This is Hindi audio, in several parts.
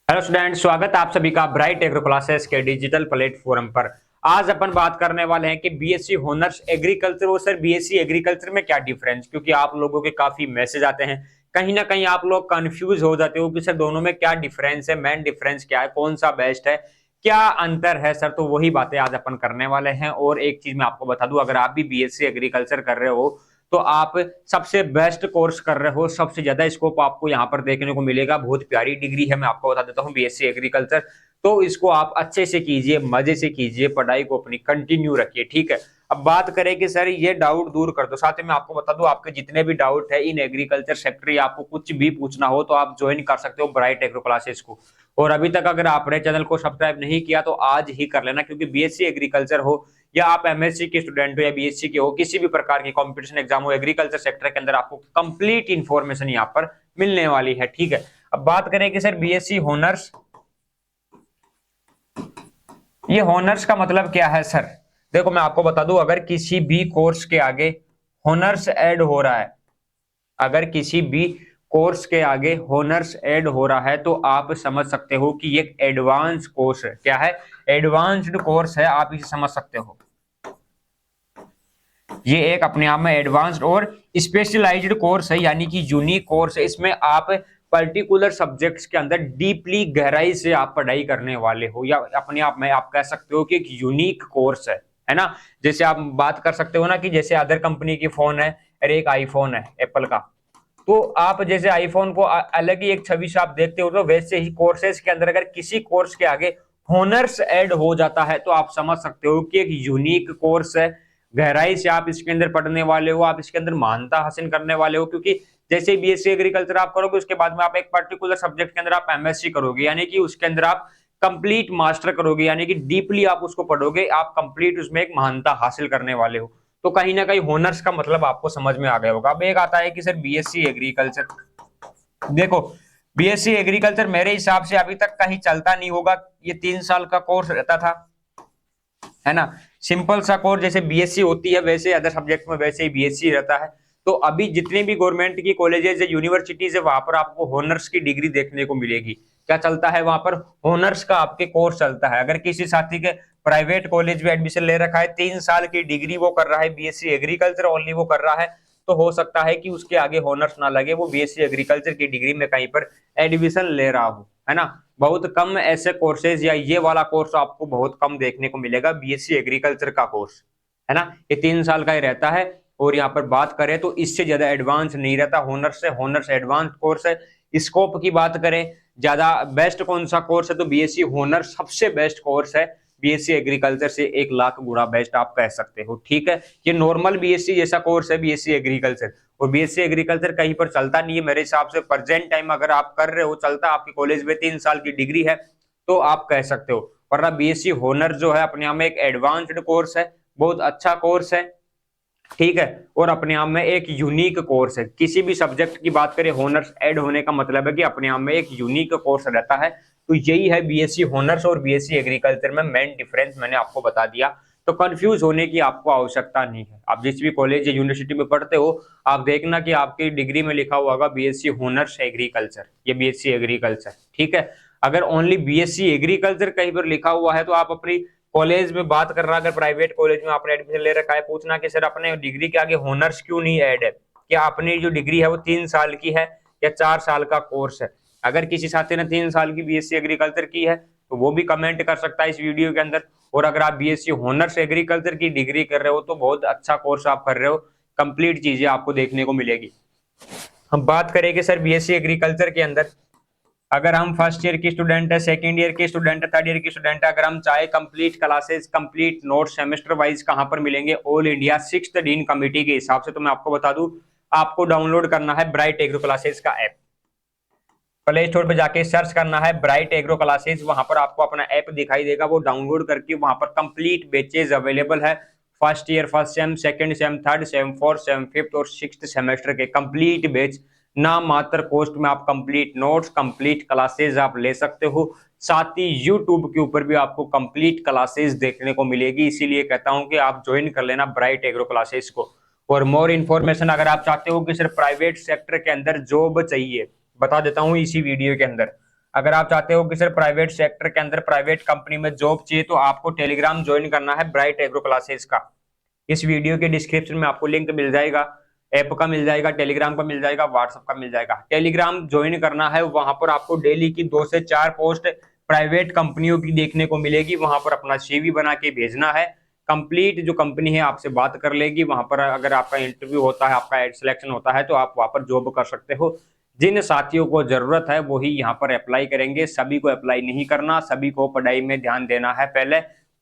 हेलो स्टूडेंट, स्वागत है आप सभी का ब्राइट एग्रो क्लासेस के डिजिटल प्लेटफॉर्म पर। आज अपन बात करने वाले हैं कि बीएससी होनर्स एग्रीकल्चर और सर बीएससी एग्रीकल्चर में क्या डिफरेंस, क्योंकि आप लोगों के काफी मैसेज आते हैं। कहीं ना कहीं आप लोग कंफ्यूज हो जाते हो कि सर दोनों में क्या डिफरेंस है, मेन डिफरेंस क्या है, कौन सा बेस्ट है, क्या अंतर है सर। तो वही बातें आज अपन करने वाले हैं। और एक चीज मैं आपको बता दूं, अगर आप भी बीएससी एग्रीकल्चर कर रहे हो तो आप सबसे बेस्ट कोर्स कर रहे हो, सबसे ज्यादा स्कोप आपको यहाँ पर देखने को मिलेगा। बहुत प्यारी डिग्री है, मैं आपको बता देता हूँ, बीएससी एग्रीकल्चर। तो इसको आप अच्छे से कीजिए, मजे से कीजिए, पढ़ाई को अपनी कंटिन्यू रखिए, ठीक है। अब बात करें कि सर ये डाउट दूर कर दो, साथ में मैं आपको बता दूं, आपके जितने भी डाउट है इन एग्रीकल्चर सेक्टर या आपको कुछ भी पूछना हो तो आप ज्वाइन कर सकते हो ब्राइट एग्रो क्लासेस को। और अभी तक अगर आपने चैनल को सब्सक्राइब नहीं किया तो आज ही कर लेना, क्योंकि बीएससी एग्रीकल्चर हो या आप एमएससी के स्टूडेंट हो या बीएससी के हो, किसी भी प्रकार की कंपटीशन एग्जाम हो, एग्रीकल्चर सेक्टर के अंदर आपको कंप्लीट इंफॉर्मेशन यहाँ पर मिलने वाली है, ठीक है। अब बात करें कि सर बीएससी होनर्स, ये होनर्स का मतलब क्या है सर। देखो मैं आपको बता दूं, अगर किसी भी कोर्स के आगे होनर्स ऐड हो रहा है, अगर किसी भी कोर्स के आगे होनर्स ऐड हो रहा है तो आप समझ सकते हो कि ये एडवांस कोर्स है। क्या है? एडवांस्ड कोर्स है, आप इसे समझ सकते हो। ये एक अपने आप में एडवांस्ड और स्पेशलाइज्ड कोर्स है, यानी कि यूनिक कोर्स है। इसमें आप पर्टिकुलर सब्जेक्ट्स के अंदर डीपली गहराई से आप पढ़ाई करने वाले हो, या अपने आप में आप कह सकते हो कि एक यूनिक कोर्स है ना। जैसे आप बात कर सकते हो ना कि जैसे अदर कंपनी की फोन है और एक आईफोन है एप्पल का, तो आप जैसे आईफोन को अलग ही एक छवि से आप देखते हो, तो वैसे ही कोर्सेज के अंदर अगर किसी कोर्स के आगे होनर्स ऐड हो जाता है तो आप समझ सकते हो कि एक यूनिक कोर्स है। गहराई से आप इसके अंदर पढ़ने वाले हो, आप इसके अंदर महानता हासिल करने वाले हो, क्योंकि जैसे बीएससी एग्रीकल्चर आप करोगे उसके बाद में आप एक पर्टिकुलर सब्जेक्ट के अंदर आप एमएससी करोगे, यानी कि उसके अंदर आप कंप्लीट मास्टर करोगे, यानी कि डीपली आप उसको पढ़ोगे, आप कंप्लीट उसमें एक महानता हासिल करने वाले हो। तो कहीं ना कहीं होनर्स का मतलब आपको समझ में आ गया होगा। अब एक आता है कि सर बीएससी एग्रीकल्चर, देखो बीएससी एग्रीकल्चर मेरे हिसाब से अभी तक कहीं चलता नहीं होगा। ये 3 साल का कोर्स रहता था, है ना। सिंपल सा कोर्स, जैसे बीएससी होती है वैसे अदर सब्जेक्ट में वैसे ही बीएससी रहता है। तो अभी जितने भी गवर्नमेंट की कॉलेजेस है, यूनिवर्सिटीज है, वहां पर आपको होनर्स की डिग्री देखने को मिलेगी। क्या चलता है वहां पर? होनर्स का आपके कोर्स चलता है। अगर किसी साथी के प्राइवेट कॉलेज में एडमिशन ले रखा है, 3 साल की डिग्री वो कर रहा है, बीएससी एग्रीकल्चर ओनली वो कर रहा है, तो हो सकता है कि उसके आगे होनर्स ना लगे, वो बीएससी एग्रीकल्चर की डिग्री में कहीं पर एडमिशन ले रहा हो, है ना। बहुत कम ऐसे कोर्सेज, या ये वाला कोर्स आपको बहुत कम देखने को मिलेगा, बीएससी एग्रीकल्चर का कोर्स, है ना। ये 3 साल का ही रहता है। और यहाँ पर बात करें तो इससे ज्यादा एडवांस नहीं रहता होनर्स से, होनर्स एडवांस कोर्स है। स्कोप की बात करें, ज्यादा बेस्ट कौन सा कोर्स है, तो बीएससी होनर्स सबसे बेस्ट कोर्स है। बीएससी एग्रीकल्चर से 1 लाख गुना बेस्ट आप कह सकते हो, ठीक है। ये नॉर्मल बीएससी जैसा कोर्स है बीएससी एग्रीकल्चर, और बीएससी एग्रीकल्चर कहीं पर चलता नहीं है मेरे हिसाब से। प्रेजेंट टाइम अगर आप कर रहे हो, चलता आपके कॉलेज में 3 साल की डिग्री है तो आप कह सकते हो, वरना बीएससी होनर जो है अपने आप में एक एडवांस्ड कोर्स है, बहुत अच्छा कोर्स है, ठीक है। और अपने आप में एक यूनिक कोर्स है। किसी भी सब्जेक्ट की बात करें, होनर्स ऐड होने का मतलब है कि अपने आप में एक यूनिक कोर्स रहता है। तो यही है बीएससी होनर्स और बीएससी एग्रीकल्चर में मेन डिफरेंस, मैंने आपको बता दिया। तो कंफ्यूज होने की आपको आवश्यकता नहीं है। आप जिस भी कॉलेज या यूनिवर्सिटी में पढ़ते हो, आप देखना कि आपकी डिग्री में लिखा हुआ होगा बीएससी होनर्स एग्रीकल्चर या बीएससी एग्रीकल्चर, ठीक है। अगर ओनली बीएससी एग्रीकल्चर कहीं पर लिखा हुआ है तो आप अपनी कॉलेज में बात कर रहा, अगर प्राइवेट कॉलेज में आपने एडमिशन ले रखा है, पूछना कि सर अपने डिग्री के आगे होनर्स क्यों नहीं ऐड है, क्या अपनी जो डिग्री है वो 3 साल की है या 4 साल का कोर्स है। अगर किसी साथी ने 3 साल की बीएससी एग्रीकल्चर की है तो वो भी कमेंट कर सकता है इस वीडियो के अंदर। और अगर आप बीएससी होनर्स एग्रीकल्चर की डिग्री कर रहे हो तो बहुत अच्छा कोर्स आप कर रहे हो, कंप्लीट चीजें आपको देखने को मिलेगी। हम बात करें कि सर बीएससी एग्रीकल्चर के अंदर अगर हम फर्स्ट ईयर की स्टूडेंट है, सेकंड ईयर की स्टूडेंट है, थर्ड ईयर की स्टूडेंट है, अगर हम चाहे complete classes, complete note semester wise कहां पर मिलेंगे, all India sixth dean committee के हिसाब से, तो मैं आपको बता दूं, आपको डाउनलोड करना है ब्राइट एग्रो क्लासेस का ऐप। प्ले स्टोर पे जाके सर्च करना है ब्राइट एग्रो क्लासेस, वहां पर आपको अपना ऐप दिखाई देगा, वो डाउनलोड करके वहां पर कंप्लीट बैचेज अवेलेबल है। First year, first sem, second same, third same, fourth same, fifth और सिक्स्थ सेमेस्टर के कंप्लीट बैच नाम मात्र कॉस्ट में आप कंप्लीट नोट्स, कंप्लीट क्लासेस आप ले सकते हो। साथ ही यूट्यूब के ऊपर भी आपको कंप्लीट क्लासेस देखने को मिलेगी। इसीलिए कहता हूं कि आप ज्वाइन कर लेना ब्राइट एग्रो क्लासेस को। और मोर इन्फॉर्मेशन अगर आप चाहते हो कि सिर्फ प्राइवेट सेक्टर के अंदर जॉब चाहिए, बता देता हूं इसी वीडियो के अंदर। अगर आप चाहते हो कि सर प्राइवेट सेक्टर के अंदर प्राइवेट कंपनी में जॉब चाहिए तो आपको टेलीग्राम ज्वाइन करना है ब्राइट एग्रो क्लासेस का। इस वीडियो के डिस्क्रिप्शन में आपको लिंक मिल जाएगा, ऐप का मिल जाएगा, टेलीग्राम का मिल जाएगा, व्हाट्सएप का मिल जाएगा। टेलीग्राम ज्वाइन करना है, वहां पर आपको डेली की 2 से 4 पोस्ट प्राइवेट कंपनियों की देखने को मिलेगी। वहां पर अपना सीवी बना के भेजना है, कंप्लीट जो कंपनी है आपसे बात कर लेगी। वहां पर अगर आपका इंटरव्यू होता है, आपका सिलेक्शन होता है तो आप वहां पर जॉब कर सकते हो। जिन साथियों को जरूरत है वही यहाँ पर अप्लाई करेंगे, सभी को अप्लाई नहीं करना, सभी को पढ़ाई में ध्यान देना है पहले,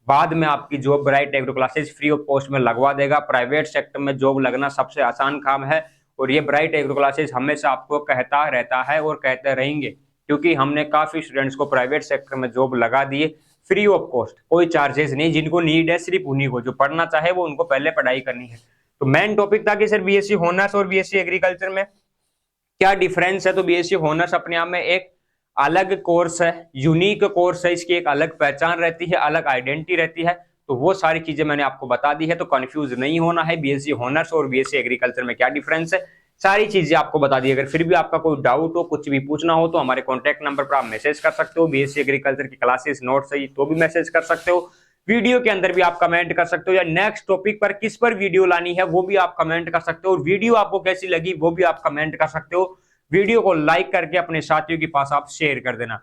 बाद में आपकी job bright agro classes free of cost में लगवा देगा। प्राइवेट सेक्टर में जॉब लगना सबसे आसान काम है और ये ब्राइट एग्रो क्लासेस हमेशा आपको कहता रहता है और कहते रहेंगे, क्योंकि हमने काफी स्टूडेंट्स को प्राइवेट सेक्टर में जॉब लगा दिए फ्री ऑफ कॉस्ट, कोई चार्जेस नहीं। जिनको नीड है सिर्फ उन्हीं को, जो पढ़ना चाहे वो उनको पहले पढ़ाई करनी है। तो मेन टॉपिक था कि सर बीएससी हॉनर्स और बीएससी एग्रीकल्चर में क्या डिफरेंस है। तो बीएससी हॉनर्स अपने आप में एक अलग कोर्स है, यूनिक कोर्स है, इसकी एक अलग पहचान रहती है, अलग आइडेंटिटी रहती है। तो वो सारी चीजें मैंने आपको बता दी है, तो कंफ्यूज नहीं होना है। बीएससी हॉनर्स और बीएससी एग्रीकल्चर में क्या डिफरेंस है, सारी चीजें आपको बता दी। अगर फिर भी आपका कोई डाउट हो, कुछ भी पूछना हो तो हमारे कॉन्टैक्ट नंबर पर आप मैसेज कर सकते हो। बीएससी एग्रीकल्चर की क्लासेस नोट चाहिए तो भी मैसेज कर सकते हो, वीडियो के अंदर भी आप कमेंट कर सकते हो, या नेक्स्ट टॉपिक पर किस पर वीडियो लानी है वो भी आप कमेंट कर सकते हो। वीडियो आपको कैसी लगी वो भी आप कमेंट कर सकते हो। वीडियो को लाइक करके अपने साथियों के पास आप शेयर कर देना।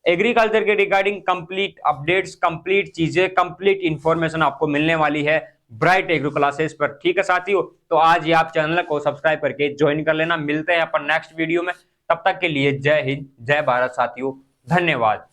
एग्रीकल्चर के रिगार्डिंग कंप्लीट अपडेट्स, कंप्लीट चीजें, कंप्लीट इंफॉर्मेशन आपको मिलने वाली है ब्राइट एग्रो क्लासेस पर। ठीक है साथियों, तो आज ही आप चैनल को सब्सक्राइब करके ज्वाइन कर लेना। मिलते हैं अपन नेक्स्ट वीडियो में, तब तक के लिए जय हिंद, जय भारत साथियों, धन्यवाद।